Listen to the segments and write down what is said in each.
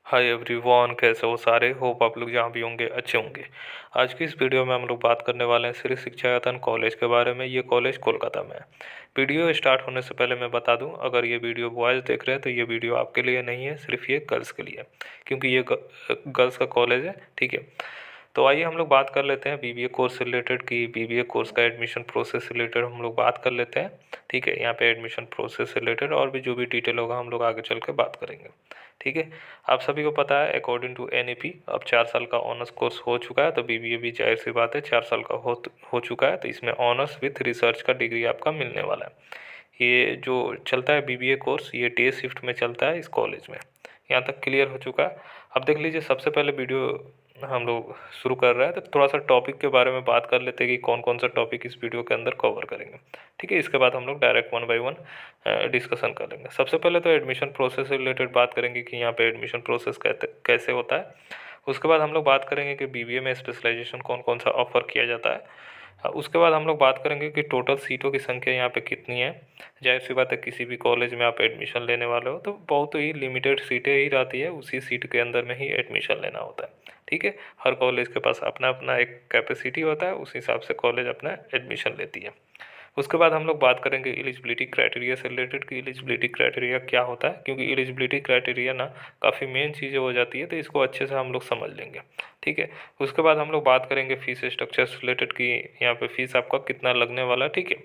Hi everyone, कैसे हो सारे। होप आप लोग जहाँ भी होंगे अच्छे होंगे। आज की इस वीडियो में हम लोग बात करने वाले हैं श्री शिक्षा यतन कॉलेज के बारे में। ये कॉलेज कोलकाता में है। वीडियो स्टार्ट होने से पहले मैं बता दूं, अगर ये वीडियो बॉयज़ देख रहे हैं तो ये वीडियो आपके लिए नहीं है, सिर्फ ये गर्ल्स के लिए है, क्योंकि ये गर्ल्स का कॉलेज है। ठीक है, तो आइए हम लोग बात कर लेते हैं बीबीए कोर्स से रिलेटेड की बीबीए कोर्स का एडमिशन प्रोसेस से रिलेटेड हम लोग बात कर लेते हैं। ठीक है, यहाँ पे एडमिशन प्रोसेस से रिलेटेड और भी जो भी डिटेल होगा हम लोग आगे चल के बात करेंगे। ठीक है, आप सभी को पता है अकॉर्डिंग टू एनईपी अब 4 साल का ऑनर्स कोर्स हो चुका है, तो बीबीए भी जाहिर सी बात है 4 साल का हो चुका है, तो इसमें ऑनर्स विथ रिसर्च का डिग्री आपका मिलने वाला है। ये जो चलता है बीबीए कोर्स, ये डे शिफ्ट में चलता है इस कॉलेज में। यहाँ तक क्लियर हो चुका है। अब देख लीजिए, सबसे पहले वीडियो हम लोग शुरू कर रहे हैं तो थोड़ा सा टॉपिक के बारे में बात कर लेते हैं कि कौन कौन सा टॉपिक इस वीडियो के अंदर कवर करेंगे। ठीक है, इसके बाद हम लोग direct one by one discussion कर लेंगे। सबसे पहले तो एडमिशन प्रोसेस से रिलेटेड बात करेंगे कि यहाँ पे एडमिशन प्रोसेस कैसे होता है। उसके बाद हम लोग बात करेंगे कि बीबीए में स्पेशलाइजेशन कौन कौन सा ऑफर किया जाता है। उसके बाद हम लोग बात करेंगे कि टोटल सीटों की संख्या यहाँ पे कितनी है। जाहिर सी बात है, किसी भी कॉलेज में आप एडमिशन लेने वाले हो तो बहुत ही लिमिटेड सीटें ही रहती है, उसी सीट के अंदर में ही एडमिशन लेना होता है। ठीक है, हर कॉलेज के पास अपना अपना एक कैपेसिटी होता है, उस हिसाब से कॉलेज अपना एडमिशन लेती है। उसके बाद हम लोग बात करेंगे एलिजिबिलिटी क्राइटेरिया से रिलेटेड कि एलिजिबिलिटी क्राइटेरिया क्या होता है, क्योंकि एलिजिबिलिटी क्राइटेरिया ना काफ़ी मेन चीज़ें हो जाती है, तो इसको अच्छे से हम लोग समझ लेंगे। ठीक है, उसके बाद हम लोग बात करेंगे फीस स्ट्रक्चर से रिलेटेड कि यहाँ पे फीस आपका कितना लगने वाला है। ठीक है,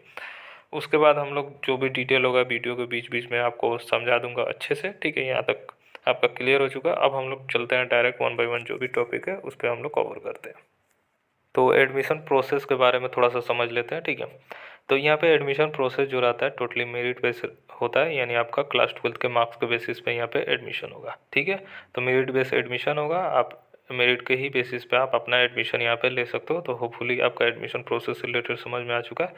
उसके बाद हम लोग जो भी डिटेल होगा वीडियो के बीच बीच में आपको समझा दूंगा अच्छे से। ठीक है, यहाँ तक आपका क्लियर हो चुका। अब हम लोग चलते हैं डायरेक्ट वन बाय वन, जो भी टॉपिक है उस पर हम लोग कवर करते हैं। तो एडमिशन प्रोसेस के बारे में थोड़ा सा समझ लेते हैं। ठीक है, तो यहाँ पे एडमिशन प्रोसेस जो रहता है टोटली मेरिट बेस होता है, यानी आपका क्लास 12 के मार्क्स के बेसिस पे यहाँ पे एडमिशन होगा। ठीक है, तो मेरिट बेस एडमिशन होगा, आप मेरिट के ही बेसिस पे आप अपना एडमिशन यहाँ पे ले सकते हो। तो होपफुली आपका एडमिशन प्रोसेस से रिलेटेड समझ में आ चुका है।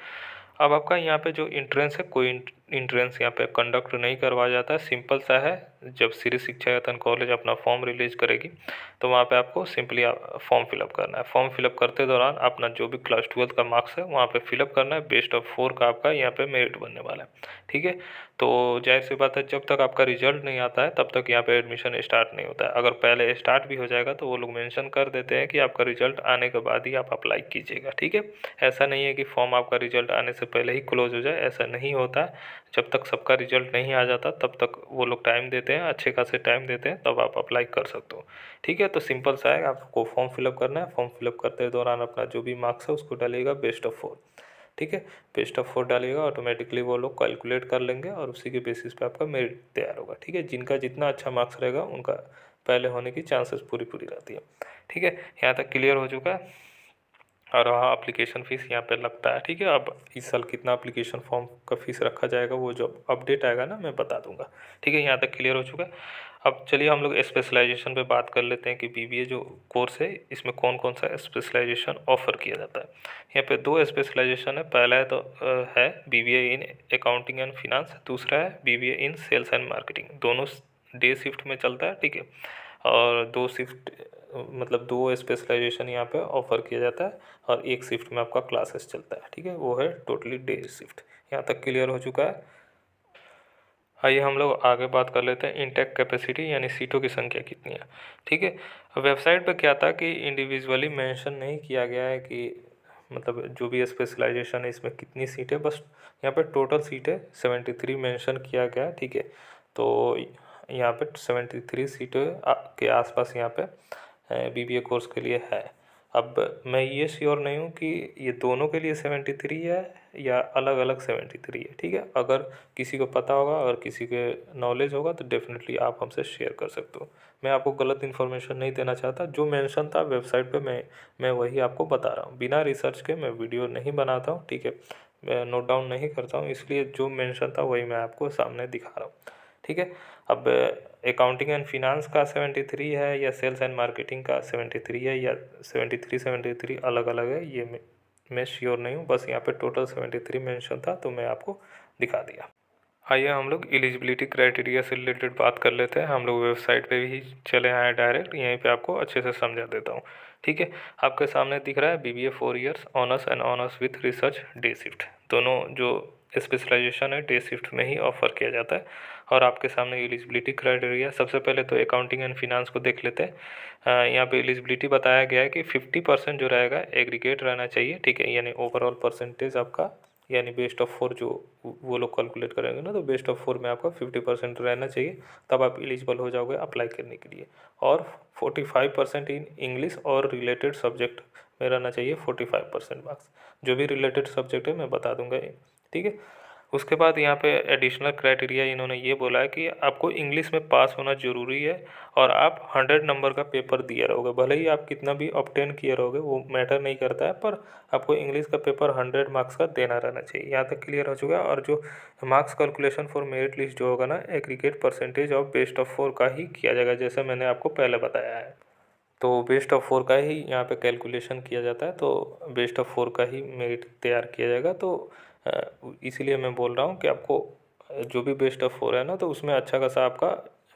अब आपका यहाँ पे जो इंट्रेंस है, कोई इंट्रेंस यहाँ पे कंडक्ट नहीं करवाया जाता है, सिंपल सा है। जब श्री शिक्षा यतन कॉलेज अपना फॉर्म रिलीज करेगी तो वहाँ पे आपको सिंपली फॉर्म फिलअप करना है। फॉर्म फिलअप करते दौरान अपना जो भी क्लास 12 का मार्क्स है वहाँ पे फिलअप करना है। बेस्ट ऑफ 4 का आपका यहाँ पे मेरिट बनने वाला है। ठीक है, तो जाहिर सी बात है, जब तक आपका रिजल्ट नहीं आता है तब तक यहाँ पे एडमिशन स्टार्ट नहीं होता है। अगर पहले स्टार्ट भी हो जाएगा तो वो लोग मेंशन कर देते हैं कि आपका रिजल्ट आने के बाद ही आप अप्लाई कीजिएगा। ठीक है, ऐसा नहीं है कि फॉर्म आपका रिजल्ट आने से पहले ही क्लोज हो जाए, ऐसा नहीं होता है। जब तक सबका रिजल्ट नहीं आ जाता तब तक वो लोग टाइम देते हैं, अच्छे खासे टाइम देते हैं, तब आप अप्लाई कर सकते हो। ठीक है, तो सिंपल सा है, आपको फॉर्म फिलअप करना है। फॉर्म फिलअप करते दौरान अपना जो भी मार्क्स है उसको डालिएगा बेस्ट ऑफ 4। ठीक है, बेस्ट ऑफ 4 डालिएगा, ऑटोमेटिकली वो लोग कैलकुलेट कर लेंगे और उसी के बेसिस पे आपका मेरिट तैयार होगा। ठीक है, जिनका जितना अच्छा मार्क्स रहेगा उनका पहले होने की चांसेस पूरी पूरी रहती है। ठीक है, यहाँ तक क्लियर हो चुका है। और हाँ, अप्लीकेशन फ़ीस यहाँ पे लगता है। ठीक है, अब इस साल कितना अप्लीकेशन फॉर्म का फ़ीस रखा जाएगा वो जो अपडेट आएगा ना मैं बता दूंगा। ठीक है, यहाँ तक क्लियर हो चुका है। अब चलिए हम लोग स्पेशलाइजेशन पे बात कर लेते हैं कि बीबीए जो कोर्स है इसमें कौन कौन सा स्पेशलाइजेशन ऑफर किया जाता है। यहाँ पे 2 स्पेशलाइजेशन है। पहला है तो है BBA in accounting and finance, दूसरा है BBA in sales and marketing. दोनों डे शिफ्ट में चलता है। ठीक है, और 2 शिफ्ट मतलब 2 स्पेशलाइजेशन यहाँ पे ऑफर किया जाता है और एक शिफ्ट में आपका क्लासेस चलता है। ठीक है, वो है टोटली डे शिफ्ट। यहाँ तक क्लियर हो चुका है। आइए हम लोग आगे बात कर लेते हैं इनटेक कैपेसिटी, यानी सीटों की संख्या कितनी है। ठीक है, वेबसाइट पे क्या था कि इंडिविजुअली मेंशन नहीं किया गया है कि मतलब जो भी स्पेशलाइजेशन है इसमें कितनी सीटें, बस यहाँ पे टोटल सीटें 73 मेंशन किया गया है। ठीक है, तो यहाँ पे 73 सीटें के आसपास यहाँ पे बीबीए कोर्स के लिए है। अब मैं ये श्योर नहीं हूँ कि ये दोनों के लिए 73 है या अलग अलग 73 है। ठीक है, अगर किसी को पता होगा, अगर किसी के नॉलेज होगा तो डेफिनेटली आप हमसे शेयर कर सकते हो। मैं आपको गलत इन्फॉर्मेशन नहीं देना चाहता, जो मेंशन था वेबसाइट पे मैं वही आपको बता रहा हूँ। बिना रिसर्च के मैं वीडियो नहीं बनाता हूँ। ठीक है, मैं नोट डाउन नहीं करता हूँ, इसलिए जो मेंशन था वही मैं आपको सामने दिखा रहा हूँ। ठीक है, अब अकाउंटिंग एंड फिनांस का 73 है या सेल्स एंड मार्केटिंग का 73 है या 73 अलग अलग है, ये मैं श्योर नहीं हूँ। बस यहाँ पे टोटल 73 मेंशन था तो मैं आपको दिखा दिया। आइए हम लोग एलिजिबिलिटी क्राइटेरिया से रिलेटेड बात कर लेते हैं। हम लोग वेबसाइट पे भी चले आए डायरेक्ट, यहीं पे आपको अच्छे से समझा देता हूँ। ठीक है, आपके सामने दिख रहा है BBA 4 years honours and honours with research day shift. दोनों जो स्पेशलाइजेशन है डे शिफ्ट में ही ऑफर किया जाता है। और आपके सामने एलिजिबिलिटी क्राइटेरिया, सबसे पहले तो अकाउंटिंग एंड फिनांस को देख लेते हैं। यहाँ पे एलिजिबिलिटी बताया गया है कि 50% जो रहेगा एग्रीगेट रहना चाहिए, ठीक है, यानी ओवरऑल परसेंटेज आपका, यानी बेस्ट ऑफ 4 जो वो लोग कैलकुलेट करेंगे ना, तो बेस्ट ऑफ 4 में आपका 50% रहना चाहिए, तब आप एलिजिबल हो जाओगे अप्लाई करने के लिए। और 45% इन इंग्लिश और रिलेटेड सब्जेक्ट में रहना चाहिए, 45% मार्क्स। जो भी रिलेटेड सब्जेक्ट है मैं बता दूंगा ये, ठीक है। उसके बाद यहाँ पे एडिशनल क्राइटेरिया इन्होंने ये बोला है कि आपको इंग्लिश में पास होना ज़रूरी है, और आप 100 नंबर का पेपर दिए रहोगे, भले ही आप कितना भी ऑब्टेन किए रहोगे वो मैटर नहीं करता है, पर आपको इंग्लिश का पेपर 100 मार्क्स का देना रहना चाहिए। यहाँ तक क्लियर हो चुका है। और जो marks calculation for merit list जो होगा ना, aggregate percentage of best of 4 का ही किया जाएगा, जैसे मैंने आपको पहले बताया है। तो बेस्ट ऑफ 4 का ही यहाँ पे कैलकुलेशन किया जाता है, तो बेस्ट ऑफ 4 का ही मेरिट तैयार किया जाएगा। तो इसीलिए मैं बोल रहा हूँ कि आपको जो भी बेस्ट ऑफ 4 है ना, तो उसमें अच्छा खासा आपका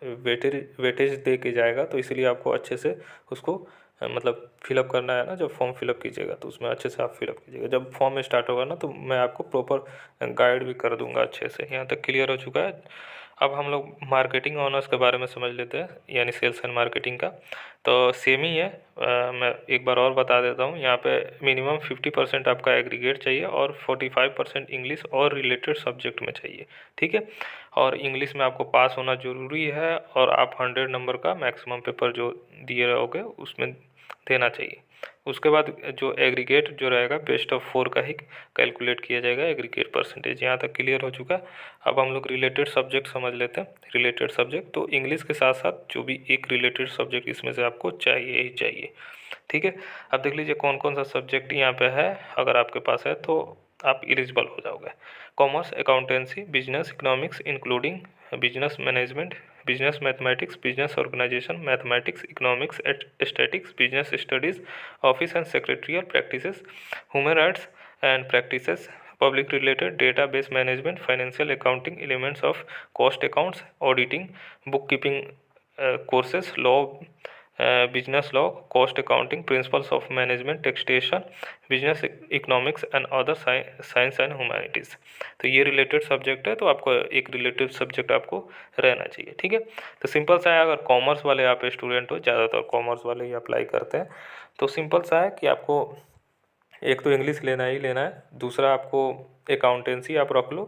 वेटेज दे के जाएगा, तो इसलिए आपको अच्छे से उसको मतलब फिलअप करना है ना। जब फॉर्म फिलअप कीजिएगा तो उसमें अच्छे से आप फिलअप कीजिएगा। जब फॉर्म स्टार्ट होगा ना, तो मैं आपको प्रॉपर गाइड भी कर दूंगा अच्छे से। यहाँ तक क्लियर हो चुका है। अब हम लोग मार्केटिंग ऑनर्स के बारे में समझ लेते हैं, यानी सेल्स एंड मार्केटिंग का। तो सेम ही है। मैं एक बार और बता देता हूँ, यहाँ पे मिनिमम 50% आपका एग्रीगेट चाहिए, और 45% इंग्लिश और रिलेटेड सब्जेक्ट में चाहिए, ठीक है। और इंग्लिश में आपको पास होना ज़रूरी है, और आप 100 नंबर का मैक्सिमम पेपर जो दिए रहोगे उसमें देना चाहिए। उसके बाद जो एग्रीगेट जो रहेगा बेस्ट ऑफ 4 का ही कैलकुलेट किया जाएगा, एग्रीगेट परसेंटेज। यहाँ तक क्लियर हो चुका है। अब हम लोग रिलेटेड सब्जेक्ट समझ लेते हैं। रिलेटेड सब्जेक्ट तो इंग्लिश के साथ साथ जो भी एक रिलेटेड सब्जेक्ट इसमें से आपको चाहिए ही चाहिए, ठीक है। अब देख लीजिए कौन कौन सा सब्जेक्ट यहाँ पे है, अगर आपके पास है तो आप एलिजिबल हो जाओगे। Commerce, accountancy, business economics including business management, business mathematics, business organisation, mathematics, economics, statics, business studies, office and secretarial practices, human rights and practices, public related, database management, financial accounting, elements of cost accounts, auditing, bookkeeping courses, law, business law, cost accounting, principles of management, taxation, business economics and other science and humanities। तो ये related subject है, तो आपको एक related subject आपको रहना चाहिए, ठीक है। तो सिंपल सा है, अगर कॉमर्स वाले आप स्टूडेंट हो, ज़्यादातर कॉमर्स वाले ही अप्लाई करते हैं, तो सिंपल सा है कि आपको एक तो इंग्लिश लेना ही लेना है, दूसरा आपको अकाउंटेंसी आप रख लो,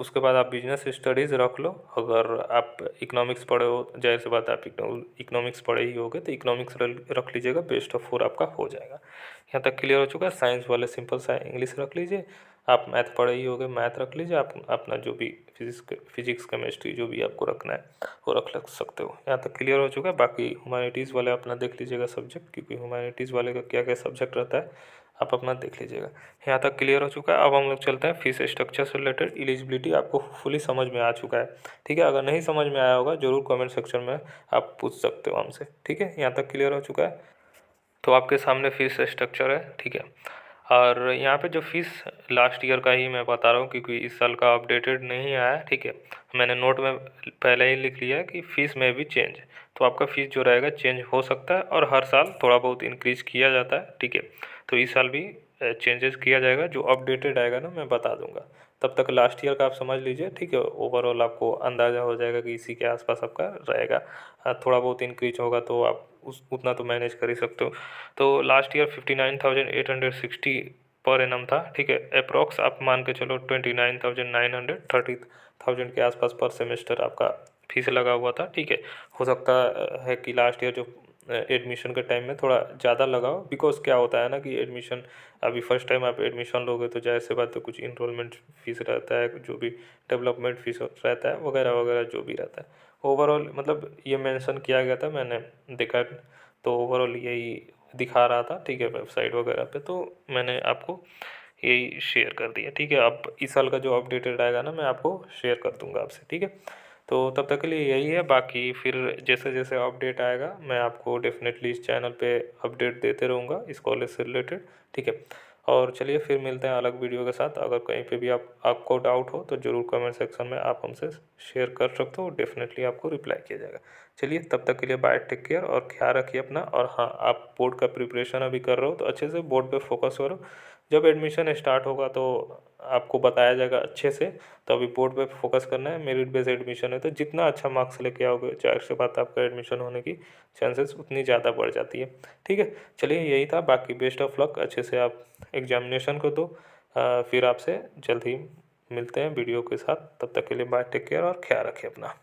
उसके बाद आप बिजनेस स्टडीज़ रख लो। अगर आप इकोनॉमिक्स पढ़े हो, जाहिर सी बात है आप इकोनॉमिक्स पढ़े ही होगे, तो इकोनॉमिक्स रख लीजिएगा, बेस्ट ऑफ 4 आपका हो जाएगा। यहाँ तक क्लियर हो चुका है। साइंस वाले सिंपल सा इंग्लिश रख लीजिए, आप मैथ पढ़े ही होगे, मैथ रख लीजिए। आप अपना जो भी फिजिक्स केमिस्ट्री जो भी आपको रखना है वो रख सकते हो। यहाँ तक क्लियर हो चुका है। बाकी ह्यूमैनिटीज़ वाले अपना देख लीजिएगा सब्जेक्ट, क्योंकि ह्यूमैनिटीज़ वाले का क्या क्या सब्जेक्ट रहता है आप अपना देख लीजिएगा। यहाँ तक क्लियर हो चुका है। अब हम लोग चलते हैं फीस स्ट्रक्चर से रिलेटेड। एलिजिबिलिटी आपको फुली समझ में आ चुका है, ठीक है। अगर नहीं समझ में आया होगा ज़रूर कमेंट सेक्शन में आप पूछ सकते हो हमसे, ठीक है। यहाँ तक क्लियर हो चुका है। तो आपके सामने फीस स्ट्रक्चर है, ठीक है। और यहाँ पे जो फीस लास्ट ईयर का ही मैं बता रहा हूँ, क्योंकि इस साल का अपडेटेड नहीं आया है, ठीक है। मैंने नोट में पहले ही लिख लिया है कि फ़ीस में भी चेंज, तो आपका फ़ीस जो रहेगा चेंज हो सकता है, और हर साल थोड़ा बहुत इंक्रीज किया जाता है, ठीक है। तो इस साल भी चेंजेस किया जाएगा, जो अपडेटेड आएगा ना मैं बता दूंगा। तब तक लास्ट ईयर का आप समझ लीजिए, ठीक है। ओवरऑल आपको अंदाज़ा हो जाएगा कि इसी के आसपास आपका रहेगा। थोड़ा बहुत इंक्रीज होगा तो आप उतना तो मैनेज कर ही सकते हो। तो लास्ट ईयर 59,860 पर एनम था, ठीक है। अप्रॉक्स आप मान के चलो 29,900, 30,000 के आसपास पर सेमेस्टर आपका फीस लगा हुआ था, ठीक है। हो सकता है कि लास्ट ईयर जो एडमिशन के टाइम में थोड़ा ज़्यादा लगा हो, बिकॉज क्या होता है ना कि एडमिशन अभी फर्स्ट टाइम आप एडमिशन लोगे, तो जाहिर सी बात है कुछ इनरोलमेंट फीस रहता है, जो भी डेवलपमेंट फीस रहता है, वगैरह वगैरह जो भी रहता है। ओवरऑल मतलब ये मेंशन किया गया था, मैंने देखा, तो ओवरऑल यही दिखा रहा था, ठीक है, वेबसाइट वगैरह पे। तो मैंने आपको यही शेयर कर दिया, ठीक है। अब इस साल का जो अपडेटेड आएगा ना मैं आपको शेयर कर दूंगा आपसे, ठीक है। तो तब तक के लिए यही है। बाकी फिर जैसे जैसे अपडेट आएगा मैं आपको डेफिनेटली इस चैनल पे अपडेट देते रहूँगा इस कॉलेज से रिलेटेड, ठीक है। और चलिए फिर मिलते हैं अलग वीडियो के साथ। अगर कहीं पे भी आपको डाउट हो तो ज़रूर कमेंट सेक्शन में आप हमसे शेयर कर सकते हो, डेफिनेटली आपको रिप्लाई किया जाएगा। चलिए तब तक के लिए बाय, टेक केयर और ख्याल रखिए अपना। और हाँ, आप बोर्ड का प्रिपरेशन अभी कर रहे हो तो अच्छे से बोर्ड पे फोकस करो, जब एडमिशन स्टार्ट होगा तो आपको बताया जाएगा अच्छे से। तो अभी बोर्ड पे फोकस करना है, मेरिट बेस्ड एडमिशन है तो जितना अच्छा मार्क्स लेके आओगे जाहिर सी बात है आपका एडमिशन होने की चांसेस उतनी ज़्यादा बढ़ जाती है। ठीक है, चलिए यही था, बाकी बेस्ट ऑफ लक, अच्छे से आप एग्जामिनेशन को दो। फिर आपसे जल्द ही मिलते हैं वीडियो के साथ, तब तक के लिए बाय, टेक केयर और ख्याल रखें अपना।